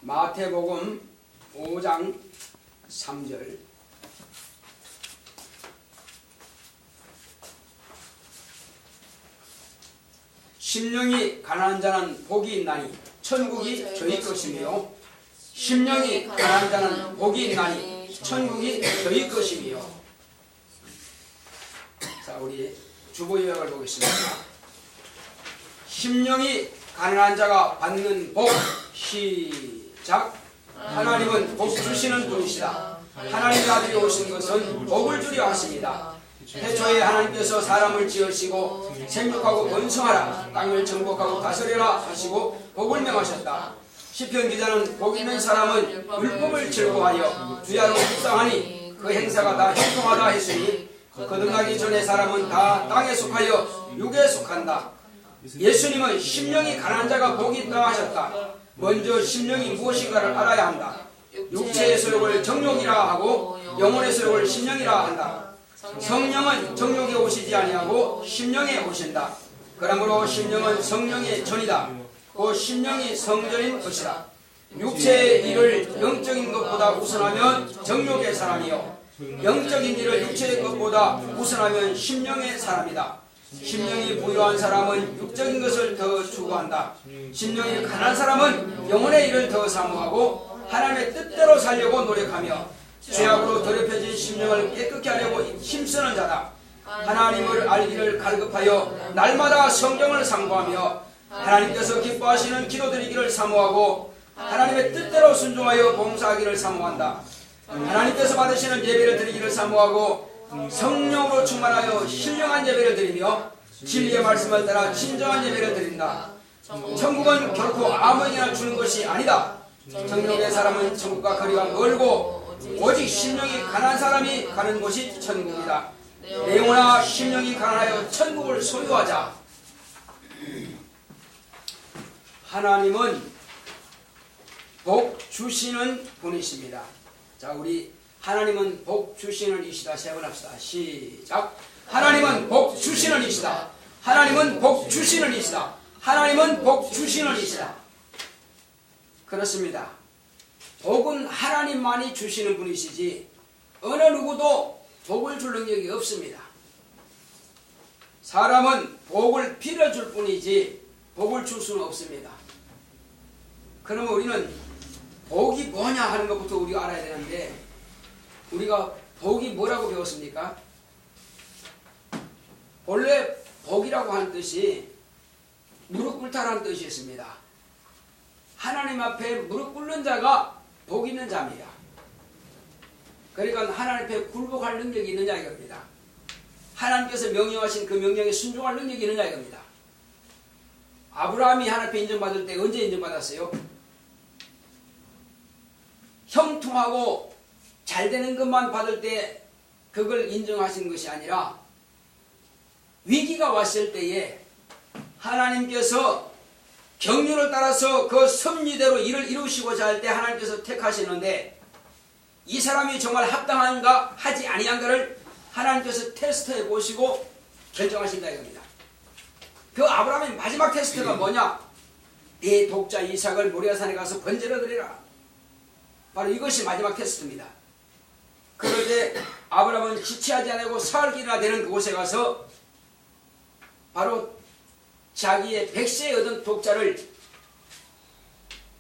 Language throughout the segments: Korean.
마태복음 5장 3절. 심령이 가난한 자는 복이 있나니 천국이 저희 것이며, 심령이 가난한 자는 복이 있나니 천국이 저희 것이며. 자, 우리 주보 요약을 보겠습니다. 심령이 가난한 자가 받는 복. 시작. 하나님은 복 주시는 분이시다. 하나님의 아들이 오신 것은 복을 주려 하십니다. 태초에 하나님께서 사람을 지으시고 생육하고 번성하라, 땅을 정복하고 다스려라 하시고 복을 명하셨다. 시편 기자는 복 있는 사람은 율법을 즐거워하여 주야로 묵상하니 그 행사가 다 형통하다 했으니, 거듭나기 전에 사람은 다 땅에 속하여 육에 속한다. 예수님은 심령이 가난한 자가 복이 있다 하셨다. 먼저 심령이 무엇인가를 알아야 한다. 육체의 소욕을 정욕이라 하고 영혼의 소욕을 심령이라 한다. 성령은 정욕에 오시지 아니하고 심령에 오신다. 그러므로 심령은 성령의 전이다. 그 심령이 성전인 것이다. 육체의 일을 영적인 것보다 우선하면 정욕의 사람이요, 영적인 일을 육체의 것보다 우선하면 심령의 사람이다. 심령이 부유한 사람은 육적인 것을 더 추구한다. 심령이 가난한 사람은 영혼의 일을 더 사모하고 하나님의 뜻대로 살려고 노력하며 죄악으로 더럽혀진 심령을 깨끗게 하려고 힘쓰는 자다. 하나님을 알기를 갈급하여 날마다 성경을 상고하며 하나님께서 기뻐하시는 기도드리기를 사모하고 하나님의 뜻대로 순종하여 봉사하기를 사모한다. 하나님께서 받으시는 예배를 드리기를 사모하고 성령으로 충만하여 신령한 예배를 드리며 진리의 말씀을 따라 진정한 예배를 드린다. 천국은 결코 아무에게나 주는 것이 아니다. 정욕의 사람은 천국과 거리가 멀고 오직 심령이 가난한 사람이 가는 곳이 천국이다. 내 영혼아, 심령이 가난하여 천국을 소유하자. 하나님은 복 주시는 분이십니다. 자, 우리 하나님은 복 주시는 이시다 세 번 합시다. 시작. 하나님은 복 주시는 이시다. 하나님은 복 주시는 이시다. 하나님은 복 주시는 이시다. 그렇습니다. 복은 하나님만이 주시는 분이시지 어느 누구도 복을 줄 능력이 없습니다. 사람은 복을 빌어줄 뿐이지 복을 줄 수는 없습니다. 그러면 우리는 복이 뭐냐 하는 것부터 우리가 알아야 되는데, 우리가 복이 뭐라고 배웠습니까? 원래 복이라고 하는 뜻이 무릎 꿇다라는 뜻이었습니다. 하나님 앞에 무릎 꿇는 자가 복 있는 자입니다. 그러니까 하나님 앞에 굴복할 능력이 있느냐 이겁니다. 하나님께서 명령하신 그 명령에 순종할 능력이 있느냐 이겁니다. 아브라함이 하나님 앞에 인정받을 때 언제 인정받았어요? 형통하고 잘 되는 것만 받을 때 그걸 인정하신 것이 아니라 위기가 왔을 때에 하나님께서 경륜을 따라서 그 섭리대로 일을 이루시고자 할 때 하나님께서 택하시는데, 이 사람이 정말 합당한가 하지 아니한가를 하나님께서 테스트해 보시고 결정하신다 이겁니다. 그 아브라함의 마지막 테스트가 뭐냐? 네 독자 이삭을 모리아산에 가서 번제로 드리라. 바로 이것이 마지막 테스트입니다. 그럴 때 아브라함은 지체하지 않고 사흘이나 되는 그곳에 가서 바로 자기의 100세에 얻은 독자를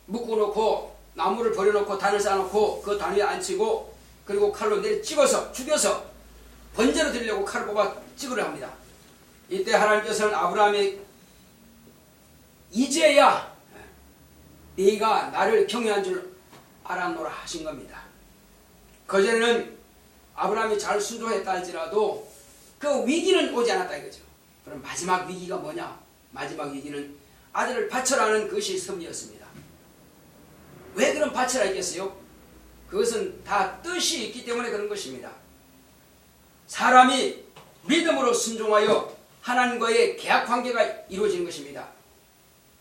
묶어놓고 나무를 버려놓고 단을 쌓아놓고 그 단 위에 앉히고, 그리고 칼로 내려 찍어서 죽여서 번제로 드리려고 칼을 뽑아 찍으려 합니다. 이때 하나님께서는 아브라함이 이제야 네가 나를 경외한 줄 알았노라 하신 겁니다. 그전에는 아브라함이 잘 순종했다 할지라도 그 위기는 오지 않았다 이거죠. 그럼 마지막 위기가 뭐냐? 마지막 위기는 아들을 바쳐라는 것이 섭리였습니다. 왜 그런 바쳐라 했겠어요? 그것은 다 뜻이 있기 때문에 그런 것입니다. 사람이 믿음으로 순종하여 하나님과의 계약관계가 이루어지는 것입니다.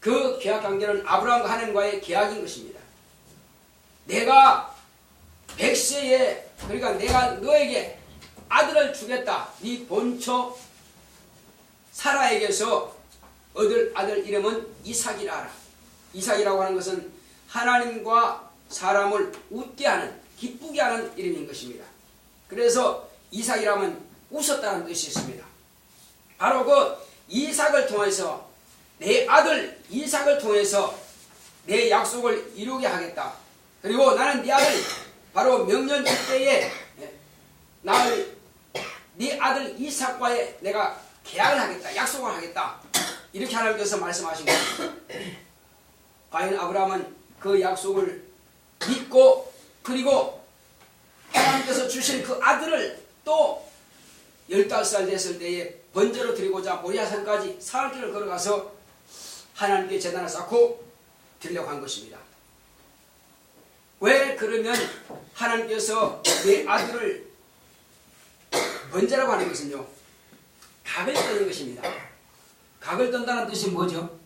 그 계약관계는 아브라함과 하나님과의 계약인 것입니다. 내가 100세에, 그러니까 내가 너에게 아들을 주겠다. 네 본처 사라에게서 얻을 아들 이름은 이삭이라 하라. 이삭이라고 하는 것은 하나님과 사람을 웃게 하는, 기쁘게 하는 이름인 것입니다. 그래서 이삭이라면 웃었다는 뜻이 있습니다. 바로 그 이삭을 통해서, 내 아들 이삭을 통해서 내 약속을 이루게 하겠다. 그리고 나는 네 아들 바로 명년 줄 때에 나를 네 아들 이삭과의 내가 계약을 하겠다, 약속을 하겠다, 이렇게 하나님께서 말씀하신 겁니다. 과연 아브라함은 그 약속을 믿고, 그리고 하나님께서 주신 그 아들을 또 15살 됐을 때에 번제로 드리고자 모리아산까지 사흘길을 걸어가서 하나님께 제단을 쌓고 드리려고 한 것입니다. 왜 그러면 하나님께서 내 아들을 번제라고 하는 것은요, 각을 떠는 것입니다. 각을 떤다는 뜻이 뭐죠?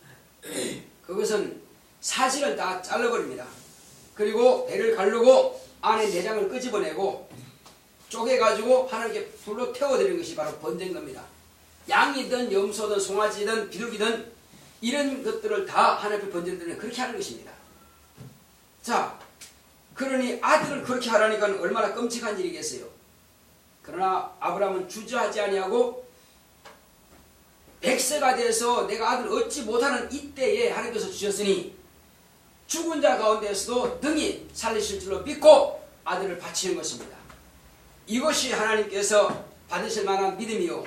그것은 사지를 다 잘라버립니다. 그리고 배를 가르고 안에 내장을 끄집어내고 쪼개가지고 하나님께 불로 태워드리는 것이 바로 번제인 겁니다. 양이든 염소든 송아지든 비둘기든 이런 것들을 다 하나님께 번제드리는, 그렇게 하는 것입니다. 자, 그러니 아들을 그렇게 하라니까 얼마나 끔찍한 일이겠어요. 그러나 아브라함은 주저하지 아니하고 100세가 돼서 내가 아들을 얻지 못하는 이때에 하나님께서 주셨으니 죽은 자 가운데서도 능히 살리실 줄로 믿고 아들을 바치는 것입니다. 이것이 하나님께서 받으실 만한 믿음이요,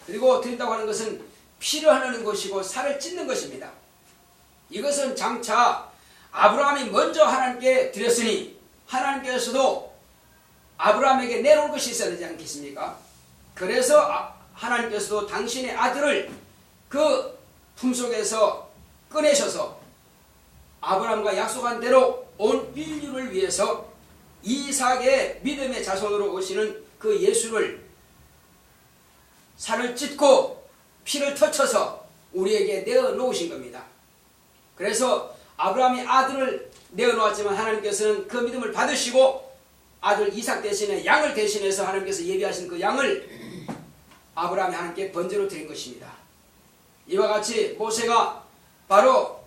그리고 드린다고 하는 것은 피를 흘리는 것이고 살을 찢는 것입니다. 이것은 장차 아브라함이 먼저 하나님께 드렸으니 하나님께서도 아브라함에게 내놓을 것이 있어야 되지 않겠습니까? 그래서 하나님께서도 당신의 아들을 그 품속에서 꺼내셔서 아브라함과 약속한 대로 온 인류를 위해서 이삭의 믿음의 자손으로 오시는 그 예수를 살을 찢고 피를 터쳐서 우리에게 내어놓으신 겁니다. 그래서 아브라함이 아들을 내어놓았지만 하나님께서는 그 믿음을 받으시고 아들 이삭 대신에 양을 대신해서 하나님께서 예비하신 그 양을 아브라함이 하나님께 번제로 드린 것입니다. 이와 같이 모세가 바로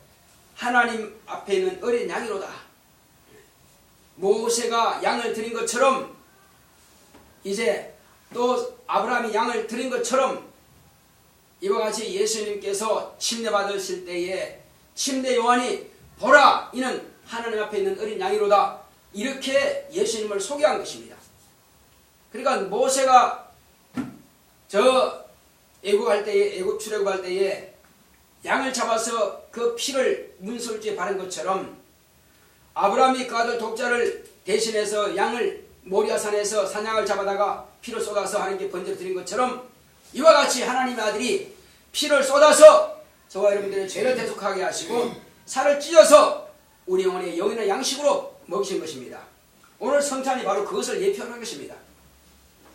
하나님 앞에 있는 어린 양이로다. 모세가 양을 드린 것처럼 이제 또 아브라함이 양을 드린 것처럼 이와 같이 예수님께서 침례받으실 때에 침례 요한이 보라, 이는 하나님 앞에 있는 어린 양이로다, 이렇게 예수님을 소개한 것입니다. 그러니까 모세가 저 애굽할 때에, 애굽 출애굽할 때에 양을 잡아서 그 피를 문설주에 바른 것처럼 아브라함이 그 아들 독자를 대신해서 양을 모리아산에서 산양을 잡아다가 피를 쏟아서 하나님께 번제로 드린 것처럼 이와 같이 하나님의 아들이 피를 쏟아서 저와 여러분들의 죄를 대속하게 하시고 살을 찢어서 우리 영혼의 영원한 양식으로 먹이신 것입니다. 오늘 성찬이 바로 그것을 예표하는 것입니다.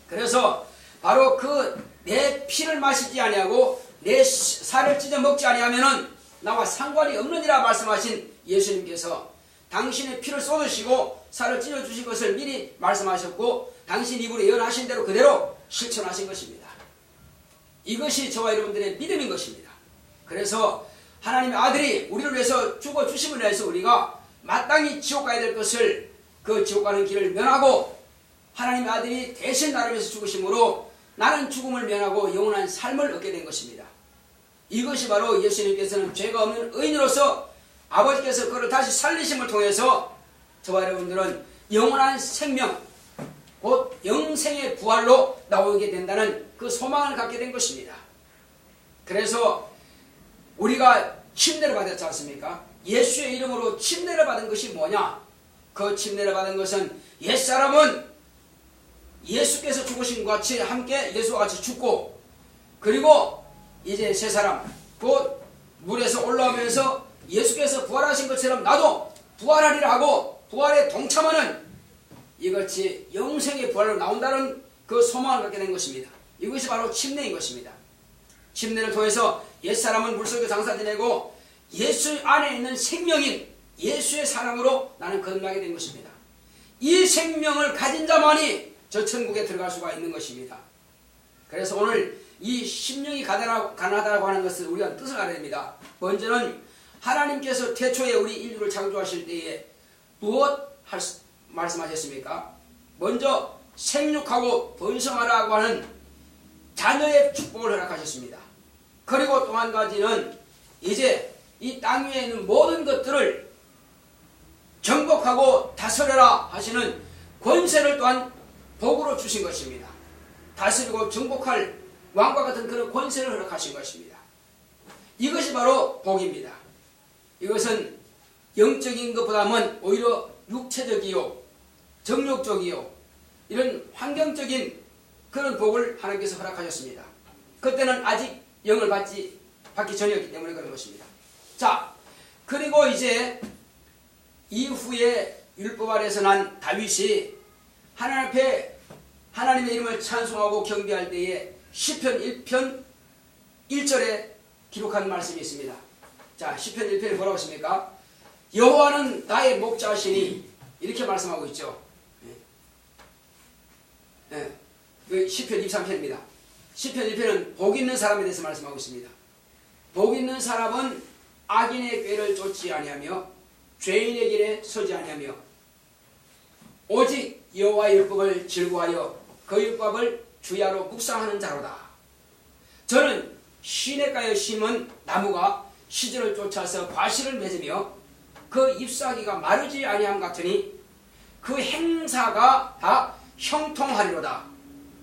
그래서 바로 그 내 피를 마시지 아니하고 내 살을 찢어 먹지 아니하면은 나와 상관이 없느니라 말씀하신 예수님께서 당신의 피를 쏟으시고 살을 찢어 주신 것을 미리 말씀하셨고 당신 입으로 예언하신 대로 그대로 실천하신 것입니다. 이것이 저와 여러분들의 믿음인 것입니다. 그래서 하나님의 아들이 우리를 위해서 죽어 주심을 위해서 우리가 마땅히 지옥 가야 될 것을, 그 지옥 가는 길을 면하고 하나님의 아들이 대신 나를 위해서 죽으심으로 나는 죽음을 면하고 영원한 삶을 얻게 된 것입니다. 이것이 바로 예수님께서는 죄가 없는 의인으로서 아버지께서 그를 다시 살리심을 통해서 저와 여러분들은 영원한 생명, 곧 영생의 부활로 나오게 된다는 그 소망을 갖게 된 것입니다. 그래서 우리가 침례를 받았지 않습니까? 예수의 이름으로 침례를 받은 것이 뭐냐? 그 침례를 받은 것은 옛사람은 예수께서 죽으신 것 같이 함께 예수와 같이 죽고, 그리고 이제 새 사람, 곧 물에서 올라오면서 예수께서 부활하신 것처럼 나도 부활하리라 하고 부활에 동참하는 이것이 영생의 부활로 나온다는 그 소망을 갖게 된 것입니다. 이것이 바로 침례인 것입니다. 침례를 통해서 옛사람은 물속에 장사 지내고 예수 안에 있는 생명인 예수의 사랑으로 나는 거듭나게 된 것입니다. 이 생명을 가진 자만이 저 천국에 들어갈 수가 있는 것입니다. 그래서 오늘 이 심령이 가난하다고 하는 것을 우리가 뜻을 알아야 됩니다. 먼저는 하나님께서 태초에 우리 인류를 창조하실 때에 무엇 말씀하셨습니까? 먼저 생육하고 번성하라고 하는 자녀의 축복을 허락하셨습니다. 그리고 또 한 가지는 이제 이 땅 위에 있는 모든 것들을 정복하고 다스려라 하시는 권세를 또한 복으로 주신 것입니다. 다스리고 정복할 왕과 같은 그런 권세를 허락하신 것입니다. 이것이 바로 복입니다. 이것은 영적인 것보다는 오히려 육체적이요, 정욕적이요, 이런 환경적인 그런 복을 하나님께서 허락하셨습니다. 그때는 아직 영을 받기 전이었기 때문에 그런 것입니다. 자, 그리고 이제 이후에 율법 아래에서 난 다윗이 하나님 앞에 하나님의 이름을 찬송하고 경배할 때에 시편 1편 1절에 기록한 말씀이 있습니다. 자, 시편 1편에 뭐라고 했습니까? 여호와는 나의 목자시니 이렇게 말씀하고 있죠. 그 시편 23편입니다. 시편 1편은 복 있는 사람에 대해서 말씀하고 있습니다. 복 있는 사람은 악인의 꾀를 쫓지 아니하며 죄인의 길에 서지 아니하며 오직 여호와의 율법을 즐거워하여 그 율법을 주야로 묵상하는 자로다. 저는 시냇가에 심은 나무가 시절을 쫓아서 과실을 맺으며 그 잎사귀가 마르지 아니함 같으니 그 행사가 다 형통하리로다.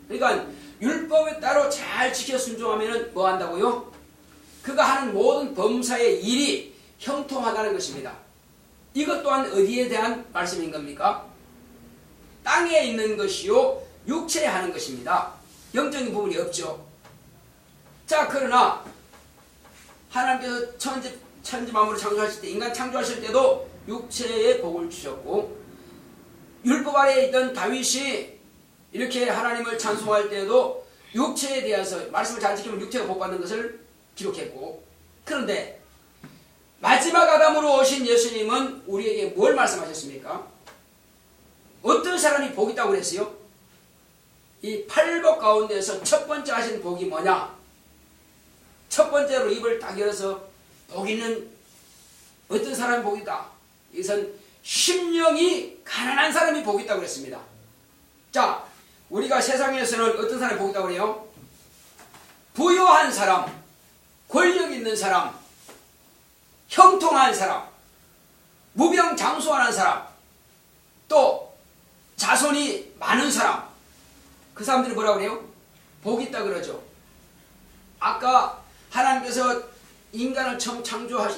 그러니까 율법에 따로 잘 지켜 순종하면 뭐 한다고요? 그가 하는 모든 범사의 일이 형통하다는 것입니다. 이것 또한 어디에 대한 말씀인 겁니까? 땅에 있는 것이요 육체에 하는 것입니다. 영적인 부분이 없죠. 자, 그러나 하나님께서 천지 만물을 창조하실 때, 인간 창조하실 때도 육체의 복을 주셨고, 율법 아래에 있던 다윗이 이렇게 하나님을 찬송할 때도 육체에 대해서 말씀을 잘 지키면 육체가 복받는 것을 기록했고, 그런데 마지막 아담으로 오신 예수님은 우리에게 뭘 말씀하셨습니까? 어떤 사람이 복 있다고 그랬어요? 이 팔복 가운데서 첫 번째 하신 복이 뭐냐? 첫 번째로 입을 딱 열어서 복 있는 어떤 사람이 복이다. 이것은 심령이 가난한 사람이 복이 있다고 그랬습니다. 자, 우리가 세상에서는 어떤 사람이 복이 있다고 그래요? 부유한 사람, 권력 있는 사람, 형통한 사람, 무병장수하는 사람, 또 자손이 많은 사람, 그 사람들이 뭐라고 그래요? 복이 있다 그러죠. 아까 하나님께서 인간을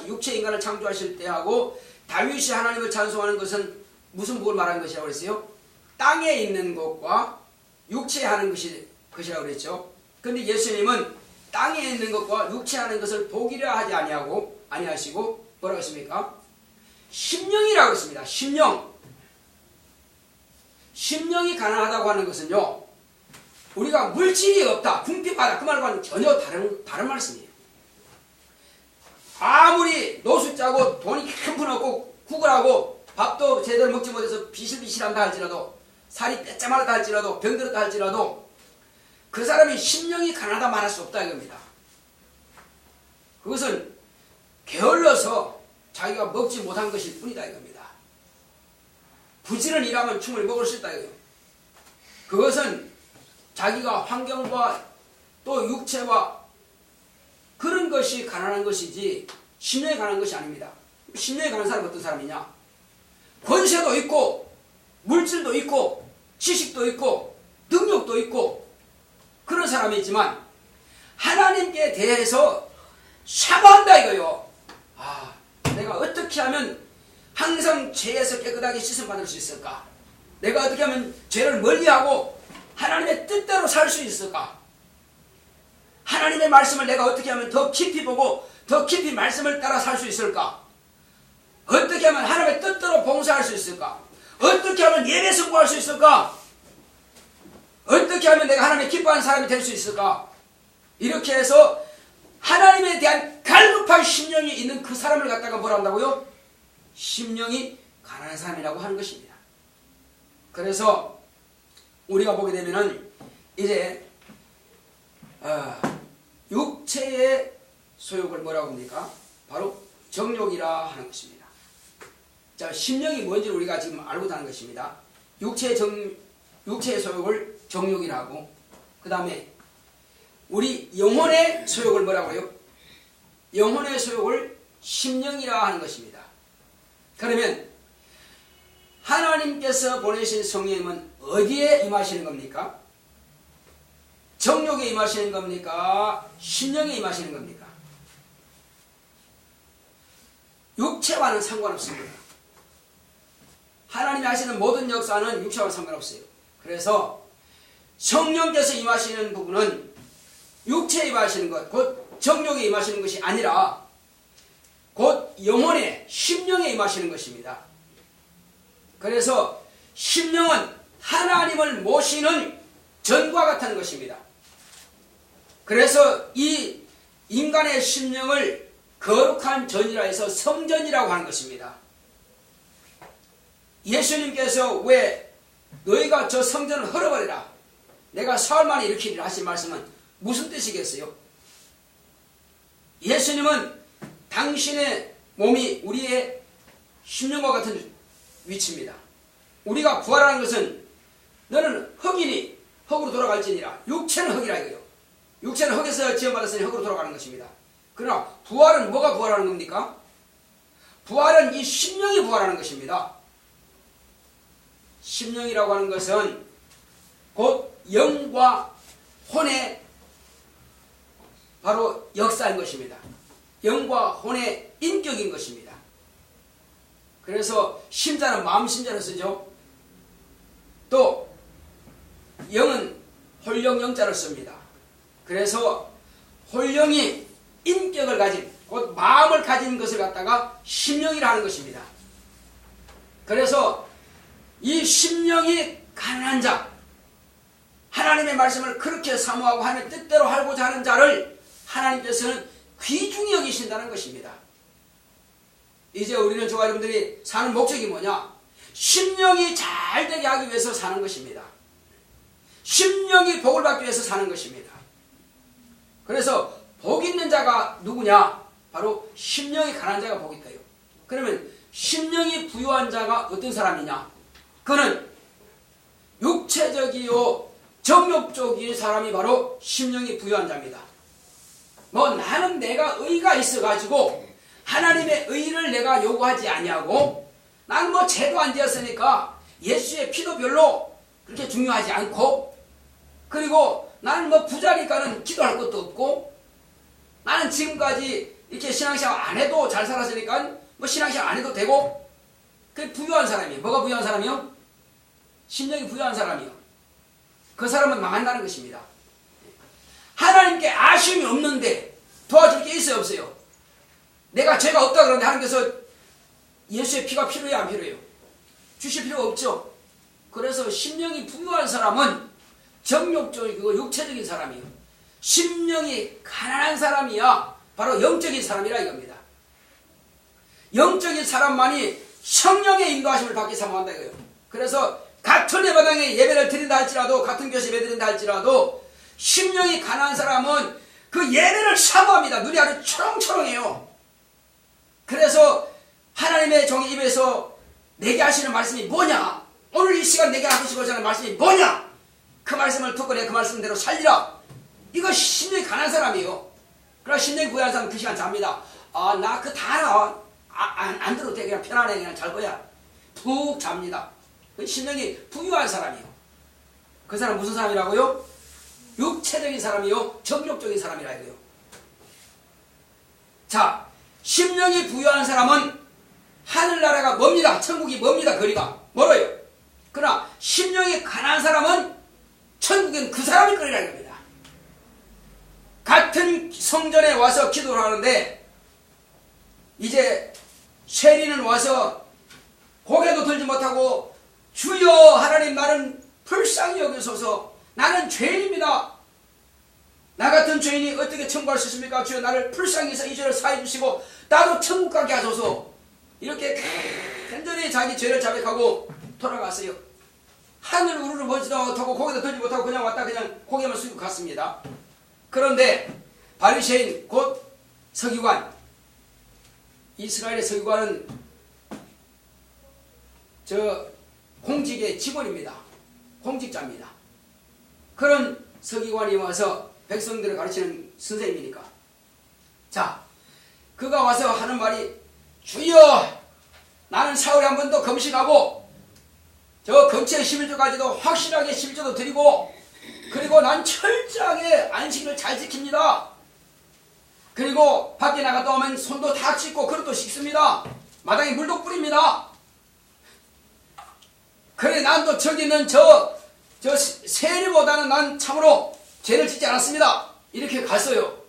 육체 인간을 창조하실 때하고 다윗이 하나님을 찬송하는 것은 무슨 복을 말하는 것이라고 그랬어요? 땅에 있는 것과 육체에 하는 것이라고 그랬죠. 그런데 예수님은 땅에 있는 것과 육체에 하는 것을 복이라 하지 아니하시고 뭐라고 했습니까? 심령이라고 했습니다. 심령이 가난하다고 하는 것은요, 우리가 물질이 없다, 궁핍하다, 그 말과는 전혀 다른 말씀이에요. 아무리 노숙 자고 돈이 한 푼 없고 구걸하고 밥도 제대로 먹지 못해서 비실비실한다 할지라도, 살이 빼짜마르다 할지라도, 병들었다 할지라도 그 사람이 심령이 가난하다 말할 수 없다 이겁니다. 그것은 게을러서 자기가 먹지 못한 것일 뿐이다 이겁니다. 부지런히 일하면 충분히 먹을 수 있다 이거예요. 그것은 자기가 환경과 또 육체와 그런 것이 가난한 것이지 심령이 가난한 것이 아닙니다. 심령이 가난한 사람은 어떤 사람이냐? 권세도 있고 물질도 있고 지식도 있고 능력도 있고 그런 사람이지만 하나님께 대해서 사모한다 이거요. 내가 어떻게 하면 항상 죄에서 깨끗하게 씻음받을 수 있을까? 내가 어떻게 하면 죄를 멀리하고 하나님의 뜻대로 살 수 있을까? 하나님의 말씀을 내가 어떻게 하면 더 깊이 보고 더 깊이 말씀을 따라 살 수 있을까? 어떻게 하면 하나님의 뜻대로 봉사할 수 있을까? 어떻게 하면 예배 승부할 수 있을까? 어떻게 하면 내가 하나님의 기뻐하는 사람이 될 수 있을까? 이렇게 해서 하나님에 대한 갈급한 심령이 있는 그 사람을 갖다가 뭐라 한다고요? 심령이 가난한 사람이라고 하는 것입니다. 그래서 우리가 보게 되면은 이제 육체의 소욕을 뭐라고 합니까? 바로 정욕이라 하는 것입니다. 자, 심령이 뭔지를 우리가 지금 알고 사는 것입니다. 육체의 소욕을 정욕이라고, 그 다음에 우리 영혼의 소욕을 뭐라고 해요? 영혼의 소욕을 심령이라 하는 것입니다. 그러면 하나님께서 보내신 성령님은 어디에 임하시는 겁니까? 정욕에 임하시는 겁니까? 심령에 임하시는 겁니까? 육체와는 상관없습니다. 하나님이 하시는 모든 역사는 육체와 상관없어요. 그래서 성령께서 임하시는 부분은 육체에 임하시는 것, 곧 정욕에 임하시는 것이 아니라 곧 영혼의 심령에 임하시는 것입니다. 그래서 심령은 하나님을 모시는 전과 같은 것입니다. 그래서 이 인간의 심령을 거룩한 전이라 해서 성전이라고 하는 것입니다. 예수님께서 왜 너희가 저 성전을 헐어버리라, 내가 사흘 만에 일으키리라 하신 말씀은 무슨 뜻이겠어요? 예수님은 당신의 몸이 우리의 심령과 같은 위치입니다. 우리가 부활하는 것은 너는 흙이니 흙으로 돌아갈지니라. 육체는 흙이라 이거요. 육체는 흙에서 지원받았으니 흙으로 돌아가는 것입니다. 그러나 부활은 뭐가 부활하는 겁니까? 부활은 이 심령이 부활하는 것입니다. 심령이라고 하는 것은 곧 영과 혼의 바로 역사인 것입니다. 영과 혼의 인격인 것입니다. 그래서 심자는 마음 심자를 쓰죠. 또 영은 홀령 영자를 씁니다. 그래서 홀령이 인격을 가진, 곧 마음을 가진 것을 갖다가 심령이라 하는 것입니다. 그래서 이 심령이 가난한 자, 하나님의 말씀을 그렇게 사모하고 하나님의 뜻대로 하고자 하는 자를 하나님께서는 귀중히 여기신다는 것입니다. 이제 우리는 저와 여러분들이 사는 목적이 뭐냐? 심령이 잘 되게 하기 위해서 사는 것입니다. 심령이 복을 받기 위해서 사는 것입니다. 그래서 복 있는 자가 누구냐? 바로 심령이 가난한 자가 복이 있어요. 그러면 심령이 부유한 자가 어떤 사람이냐? 그는 육체적이요 정욕적인 사람이 바로 심령이 부유한 자입니다. 뭐 나는 내가 의가 있어가지고 하나님의 의를 내가 요구하지 아니하고, 나는 뭐 죄도 안 되었으니까 예수의 피도 별로 그렇게 중요하지 않고, 그리고 나는 뭐 부자니까는 기도할 것도 없고, 나는 지금까지 이렇게 신앙생활 안 해도 잘 살았으니까 뭐 신앙생활 안 해도 되고, 그 부유한 사람이에요. 뭐가 부유한 사람이요? 심령이 부유한 사람이요. 그 사람은 망한다는 것입니다. 하나님께 아쉬움이 없는데 도와줄 게 있어요, 없어요? 내가 죄가 없다 그러는데 하나님께서 예수의 피가 필요해요, 안 필요해요? 주실 필요가 없죠. 그래서 심령이 부유한 사람은 정욕적이고 육체적인 사람이에요. 심령이 가난한 사람이야 바로 영적인 사람이라 이겁니다. 영적인 사람만이 성령의 인도하심을 받기 사모한다 이거예요. 그래서 같은 예배당에 예배를 드린다 할지라도, 같은 교시 예배 드린다 할지라도 심령이 가난한 사람은 그 예배를 사모합니다. 눈이 아주 초롱초롱해요. 그래서 하나님의 종의 입에서 내게 하시는 말씀이 뭐냐? 오늘 이 시간 내게 하시고자 하는 말씀이 뭐냐? 그 말씀을 듣고 내가 그 말씀대로 살리라. 이거 심령이 가난한 사람이에요. 그러나 심령이 부유한 사람은 그 시간 잡니다. 아, 나 그 다 알아. 안 들어도 돼. 그냥 편안해. 그냥 잘 거야. 푹 잡니다. 그 심령이 부유한 사람이에요. 그 사람 무슨 사람이라고요? 육체적인 사람이요, 정욕적인 사람이라 이거요. 자, 심령이 부유한 사람은 하늘나라가 멉니다. 천국이 멉니다. 거리가 멀어요. 그러나 심령이 가난한 사람은 천국엔 그 사람이 거리라 이겁니다. 같은 성전에 와서 기도를 하는데 이제 세리는 와서 고개도 들지 못하고 주여 하나님 나는 불쌍히 여기소서, 나는 죄인입니다. 나 같은 죄인이 어떻게 천국할 수 있습니까? 주여 나를 불쌍히 해서 이 죄를 사해 주시고 나도 천국 가게 하소서. 이렇게 간절히 자기 죄를 자백하고 돌아갔어요. 하늘 우르르 보지도 못하고 고개도 들지 못하고 그냥 왔다 그냥 고개만 숙이고 갔습니다. 그런데 바리새인 곧 서기관, 이스라엘의 서기관은 저 공직의 직원입니다. 공직자입니다. 그런 서기관이 와서 백성들을 가르치는 선생님이니까. 자, 그가 와서 하는 말이, 주여, 나는 사흘에 한 번 더 금식하고 저 금체 11조까지도 확실하게 11조도 드리고, 그리고 난 철저하게 안식을 잘 지킵니다. 그리고 밖에 나갔다 오면 손도 다 씻고 그릇도 씻습니다. 마당에 물도 뿌립니다. 그래, 난 또 저기 있는 저 세리보다는 난 참으로 죄를 짓지 않았습니다. 이렇게 갔어요.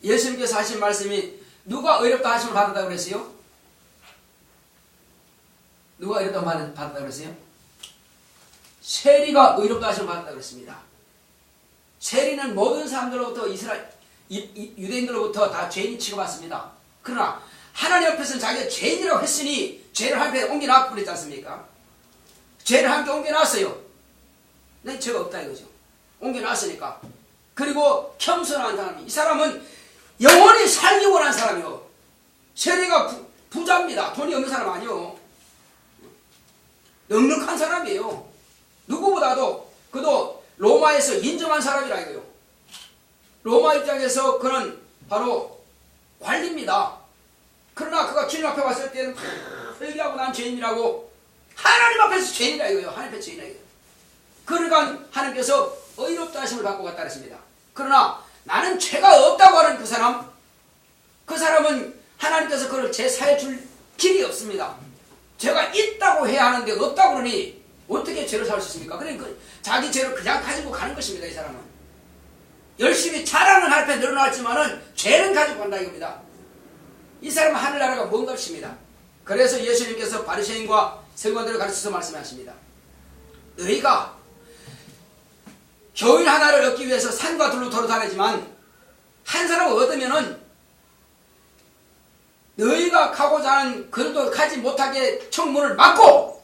예수님께서 하신 말씀이, 누가 의롭다 하심을 받았다고 그랬어요? 누가 의롭다 받았다고 그랬어요? 세리가 의롭다 하심을 받았다고 그랬습니다. 세리는 모든 사람들로부터 유대인들로부터 다 죄인 취급받습니다. 그러나 하나님 앞에서는 자기가 죄인이라고 했으니 죄를 하나님께 옮겨놨고 그랬지 않습니까? 죄를 하나님께 옮겨놨어요. 내 죄가 없다 이거죠. 옮겨놨으니까. 그리고 겸손한 사람이, 이 사람은 영원히 살기 원하는 사람이요. 세리가 부자입니다. 돈이 없는 사람 아니요. 넉넉한 사람이에요. 누구보다도 그도 로마에서 인정한 사람이라 이거요. 로마 입장에서 그는 바로 관리입니다. 그러나 그가 주님 앞에 왔을 때는 회개하고 난 죄인이라고, 하나님 앞에서 죄인이라 이거요. 하나님 앞에서 죄인이라 이거요. 그러니까 하나님께서 의롭다 하심을 받고 갔다 그랬습니다. 그러나 나는 죄가 없다고 하는 그 사람은 하나님께서 그를 제사해 줄 길이 없습니다. 죄가 있다고 해야 하는데 없다고 그러니 어떻게 죄를 살 수 있습니까? 그러니까 자기 죄를 그냥 가지고 가는 것입니다. 이 사람은 열심히 자라는 하나님 앞에 늘어났지만은 죄는 가지고 간다 이겁니다. 이 사람은 하늘나라가 먼 것입니다. 그래서 예수님께서 바리새인과 서기관들을 가르쳐서 말씀하십니다. 너희가 교인 하나를 얻기 위해서 산과 들로 돌아다니지만 한 사람을 얻으면은 너희가 가고자 하는 그들도 가지 못하게 청문을 막고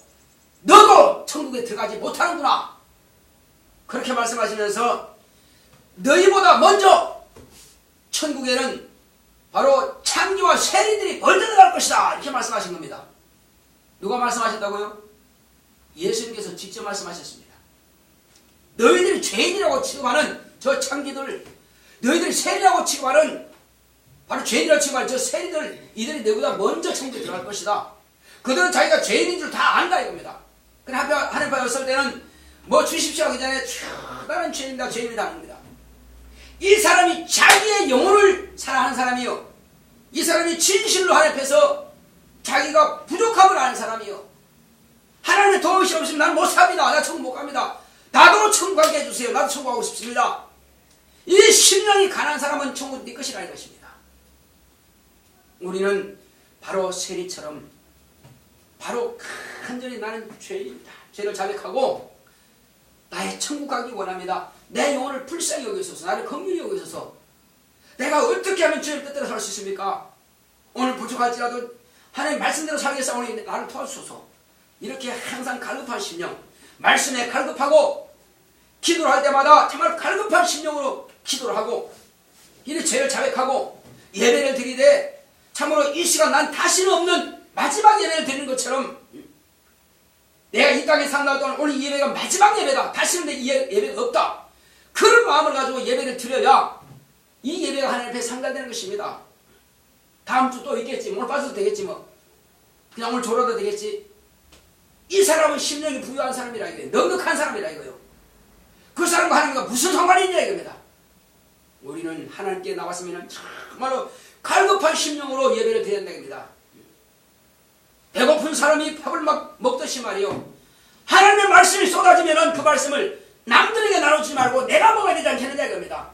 너도 천국에 들어가지 못하는구나. 그렇게 말씀하시면서 너희보다 먼저 천국에는 바로 창기와 세리들이 먼저 들어갈 것이다. 이렇게 말씀하신 겁니다. 누가 말씀하셨다고요? 예수님께서 직접 말씀하셨습니다. 너희들이 죄인이라고 취급하는 저 창기들, 너희들이 세리라고 취급하는 바로 죄인이라고 취급하는 저 세리들, 이들이 너희보다 먼저 천국에 들어갈 것이다. 그들은 자기가 죄인인 줄 다 안다 이겁니다. 그래 하나님 앞에 왔을 때는 뭐 주십시오 하기 전에 나는 죄인이다 죄인이다 합니다. 이 사람이 자기의 영혼을 사랑하는 사람이요, 이 사람이 진실로 하나님 앞에서 자기가 부족함을 아는 사람이요, 하나님의 도움이 없으면 나는 못 삽니다. 나 천국 못 갑니다. 나도 천국 가게 해주세요. 나도 천국 가고 싶습니다. 이 심령이 가난한 사람은 천국 네 것이라는 것입니다. 우리는 바로 세리처럼 바로 간절히 나는 죄인이다, 죄를 자백하고 나의 천국 가기 원합니다. 내 영혼을 불쌍히 여기소서, 나를 긍휼히 여기소서. 내가 어떻게 하면 주님 뜻대로 살 수 있습니까? 오늘 부족할지라도 하나님 말씀대로 살겠사오니 나를 도와주소서. 이렇게 항상 갈급한 심령, 말씀에 갈급하고 기도를 할 때마다 정말 갈급한 심령으로 기도를 하고 이렇게 죄를 자백하고 예배를 드리되 참으로 이 시간 난 다시는 없는 마지막 예배를 드리는 것처럼 내가 이 땅에 산다는 동안 오늘 이 예배가 마지막 예배다, 다시는 내 예배가 없다, 그런 마음을 가지고 예배를 드려야 이 예배가 하나님 앞에 상달되는 것입니다. 다음 주 또 있겠지, 오늘 빠져도 되겠지, 뭐 그냥 오늘 졸아도 되겠지. 이 사람은 심령이 부유한 사람이라 이거예요. 넉넉한 사람이라 이거예요. 그 사람과 하나님과 무슨 상관이 있냐 이겁니다. 우리는 하나님께 나왔으면 정말로 갈급한 심령으로 예배를 드려야 된다. 배고픈 사람이 밥을 막 먹듯이 말이요, 하나님의 말씀이 쏟아지면 그 말씀을 남들에게 나누지 말고 내가 먹어야 되지 않겠느냐 이겁니다.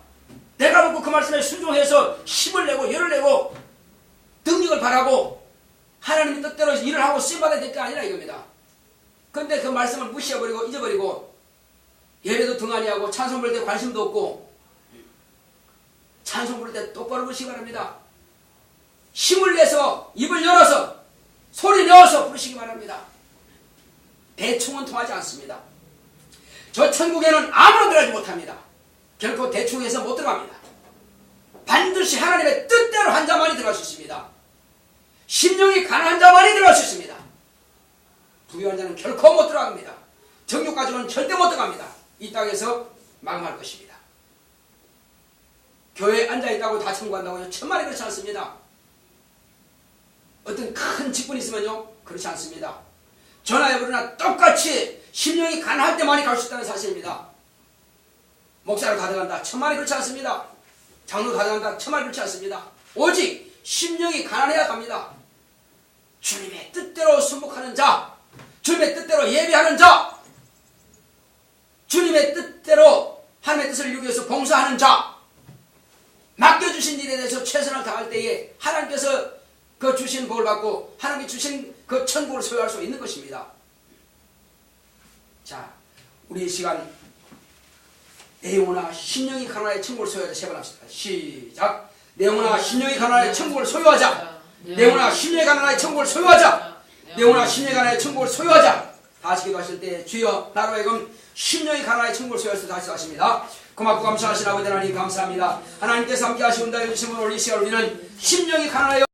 내가 먹고 그 말씀에 순종해서 힘을 내고 열을 내고 능력을 바라고 하나님의 뜻대로 일을 하고 쓰임받아야 될 게 아니라 이겁니다. 그런데 그 말씀을 무시해버리고 잊어버리고 예배도 등한히 하고 찬송 부를 때 관심도 없고, 찬송 부를 때 똑바로 부르시기 바랍니다. 힘을 내서 입을 열어서 소리 내어서 부르시기 바랍니다. 대충은 통하지 않습니다. 저 천국에는 아무나 들어가지 못합니다. 결코 대충 해서 못 들어갑니다. 반드시 하나님의 뜻대로 한 자만이 들어갈 수 있습니다. 심령이 가난한 자만이 들어갈 수 있습니다. 부유한 자는 결코 못 들어갑니다. 정욕 가지고는 절대 못 들어갑니다. 이 땅에서 망할 것입니다. 교회에 앉아있다고 다 천국한다고요? 천만에 그렇지 않습니다. 어떤 큰 직분이 있으면요, 그렇지 않습니다. 전화 여부나 똑같이 심령이 가난할 때만이 갈 수 있다는 사실입니다. 목사로 다 들어간다, 천만에 그렇지 않습니다. 장로 다 들어간다, 천만에 그렇지 않습니다. 오직 심령이 가난해야 갑니다. 주님의 뜻대로 순복하는 자, 주님의 뜻대로 예배하는 자, 주님의 뜻대로 하나님의 뜻을 이루기 위해서 봉사하는 자, 맡겨주신 일에 대해서 최선을 다할 때에 하나님께서 그 주신 복을 받고 하나님이 주신 그 천국을 소유할 수 있는 것입니다. 자, 우리 이 시간 내 영혼아 심령이 가난하여 천국을 소유하자 세 번 합시다. 시작. 내 영혼아 심령이 가난하여 천국을 소유하자. 내 영혼아 심령이 가난하여 천국을 소유하자. 내 영혼아 심령이 가난하여 천국을 소유하자. 다시 기도하실 때 주여 나로 하여금 심령이 가난하여 천국을 소유할 수 다시 하십니다. 고맙고 감사하신 아버지 하나님 감사합니다. 하나님께서 함께 하시온다 해주심으로 우리 이 시간 우리는 심령이 가난하여